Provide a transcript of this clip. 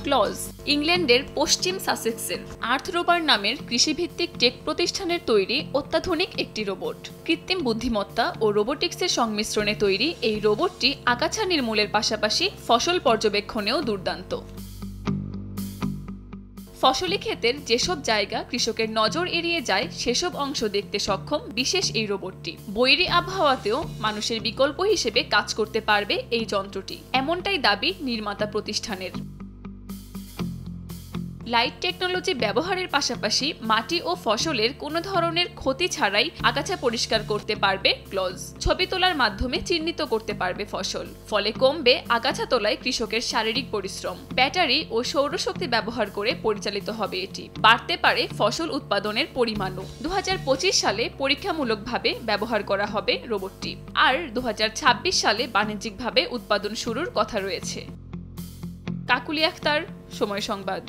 Clause ইংল্যান্ডের পশ্চিম সাসেক্সের আর্থরোবার নামের কৃষিভিত্তিক টেক প্রতিষ্ঠানের তৈরি অত্যাধুনিক একটি রোবট। কৃত্রিম বুদ্ধিমত্তা ও রোবোটিক্সের সংমিশ্রণে তৈরি এই রোবটটি আগাছা নির্মূলের পাশাপাশি ফসল পর্যবেক্ষণেও দুর্দান্ত। ফসলি ক্ষেতের যেসব জায়গা কৃষকের নজর এড়িয়ে যায় সেসব অংশ দেখতে সক্ষম বিশেষ এই রোবটটি। বৈরী আবহাওয়াতেও মানুষের বিকল্প হিসেবে কাজ করতে পারবে এই যন্ত্রটি, এমনটাই দাবি নির্মাতা প্রতিষ্ঠানের। লাইট টেকনোলজি ব্যবহারের পাশাপাশি মাটি ও ফসলের কোনো ধরনের ক্ষতি ছাড়াই আগাছা পরিষ্কার করতে পারবে ক্লজ। ছবি তোলার মাধ্যমে চিহ্নিত করতে পারবে ফসল, ফলে কমবে আগাছা তোলায় কৃষকের শারীরিক পরিশ্রম। ব্যাটারি ও সৌরশক্তি ব্যবহার করে পরিচালিত হবে এটি। বাড়তে পারে ফসল উৎপাদনের পরিমাণও। 2025 সালে পরীক্ষামূলকভাবে ব্যবহার করা হবে রোবটটি, আর 2026 সালে বাণিজ্যিকভাবে উৎপাদন শুরুর কথা রয়েছে। কাকুলি আক্তার, সময় সংবাদ।